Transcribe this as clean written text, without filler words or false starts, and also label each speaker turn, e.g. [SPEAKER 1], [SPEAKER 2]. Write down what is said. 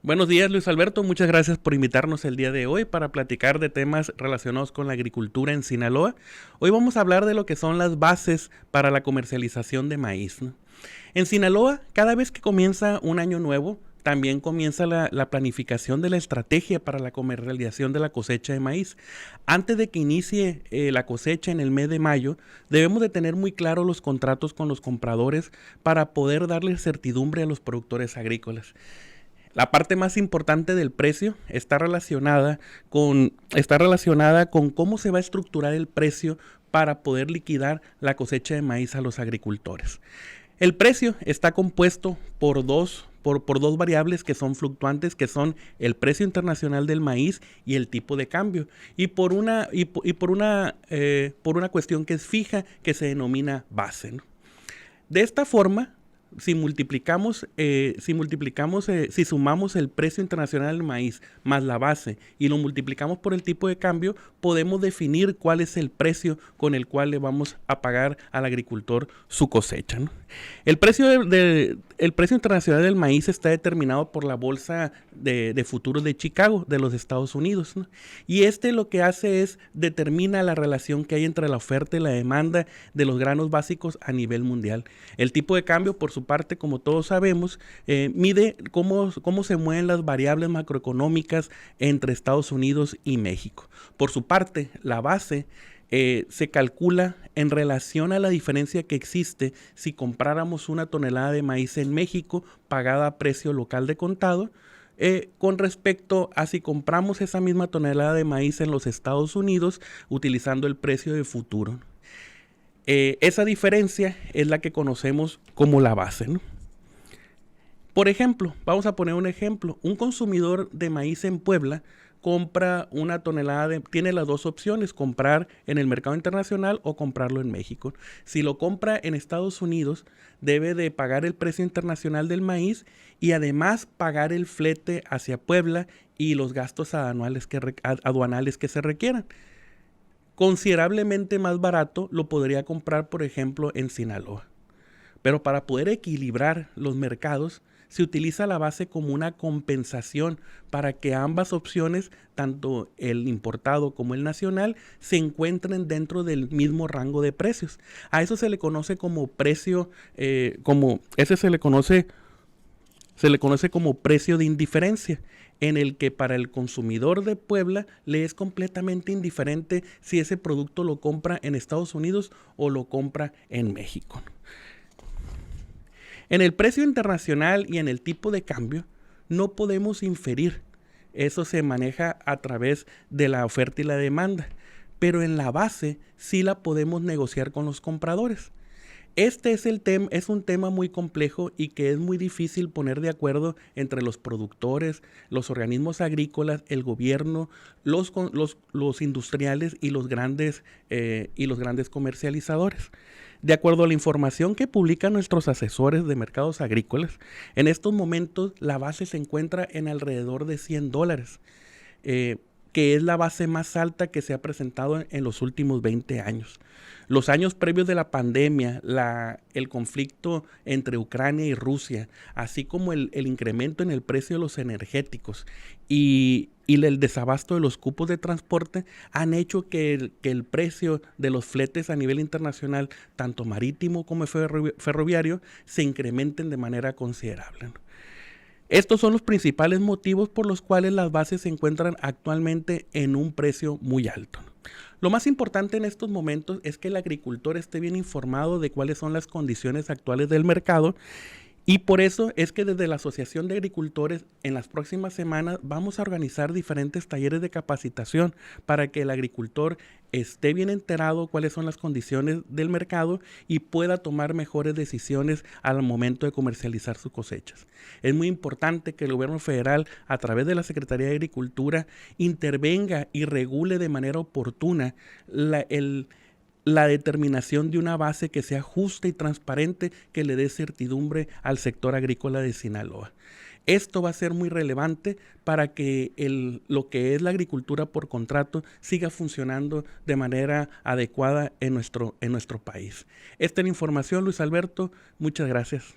[SPEAKER 1] Buenos días, Luis Alberto. Muchas gracias por invitarnos el día de hoy para platicar de temas relacionados con la agricultura en Sinaloa. Hoy vamos a hablar de lo que son las bases para la comercialización de maíz, ¿no? En Sinaloa, cada vez que comienza un año nuevo, también comienza la planificación de la estrategia para la comercialización de la cosecha de maíz. Antes de que inicie la cosecha en el mes de mayo, debemos de tener muy claros los contratos con los compradores para poder darle certidumbre a los productores agrícolas. La parte más importante del precio está relacionada con cómo se va a estructurar el precio para poder liquidar la cosecha de maíz a los agricultores. El precio está compuesto por dos variables que son fluctuantes, que son el precio internacional del maíz y el tipo de cambio, y por una cuestión que es fija, que se denomina base, ¿no? De esta forma, si sumamos el precio internacional del maíz más la base y lo multiplicamos por el tipo de cambio, podemos definir cuál es el precio con el cual le vamos a pagar al agricultor su cosecha, ¿no? El precio internacional del maíz está determinado por la Bolsa de Futuros de Chicago, de los Estados Unidos, ¿no? Y lo que hace es determina la relación que hay entre la oferta y la demanda de los granos básicos a nivel mundial. El tipo de cambio, por su parte, como todos sabemos, mide cómo se mueven las variables macroeconómicas entre Estados Unidos y México. Por su parte, la base se calcula en relación a la diferencia que existe si compráramos una tonelada de maíz en México pagada a precio local de contado, con respecto a si compramos esa misma tonelada de maíz en los Estados Unidos utilizando el precio de futuro. Esa diferencia es la que conocemos como la base, ¿no? Por ejemplo, vamos a poner un ejemplo. Un consumidor de maíz en Puebla compra una tonelada tiene las dos opciones: comprar en el mercado internacional o comprarlo en México. Si lo compra en Estados Unidos, debe de pagar el precio internacional del maíz y además pagar el flete hacia Puebla y los gastos aduanales que se requieran. Considerablemente más barato lo podría comprar, por ejemplo, en Sinaloa. Pero para poder equilibrar los mercados, se utiliza la base como una compensación para que ambas opciones, tanto el importado como el nacional, se encuentren dentro del mismo rango de precios. A eso se le conoce como precio, se le conoce como precio de indiferencia, en el que para el consumidor de Puebla le es completamente indiferente si ese producto lo compra en Estados Unidos o lo compra en México. En el precio internacional y en el tipo de cambio no podemos inferir. Eso se maneja a través de la oferta y la demanda. Pero en la base sí la podemos negociar con los compradores. Es un tema muy complejo y que es muy difícil poner de acuerdo entre los productores, los organismos agrícolas, el gobierno, los industriales y los grandes comercializadores. De acuerdo a la información que publican nuestros asesores de mercados agrícolas, en estos momentos la base se encuentra en alrededor de $100, que es la base más alta que se ha presentado en los últimos 20 años. Los años previos de la pandemia, el conflicto entre Ucrania y Rusia, así como el incremento en el precio de los energéticos y el desabasto de los cupos de transporte han hecho que el precio de los fletes a nivel internacional, tanto marítimo como ferroviario, se incrementen de manera considerable, ¿no? Estos son los principales motivos por los cuales las bases se encuentran actualmente en un precio muy alto. Lo más importante en estos momentos es que el agricultor esté bien informado de cuáles son las condiciones actuales del mercado, y por eso es que desde la Asociación de Agricultores en las próximas semanas vamos a organizar diferentes talleres de capacitación para que el agricultor esté bien enterado cuáles son las condiciones del mercado y pueda tomar mejores decisiones al momento de comercializar sus cosechas. Es muy importante que el gobierno federal, a través de la Secretaría de Agricultura, intervenga y regule de manera oportuna la determinación de una base que sea justa y transparente, que le dé certidumbre al sector agrícola de Sinaloa. Esto va a ser muy relevante para que lo que es la agricultura por contrato siga funcionando de manera adecuada en nuestro país. Esta es la información, Luis Alberto. Muchas gracias.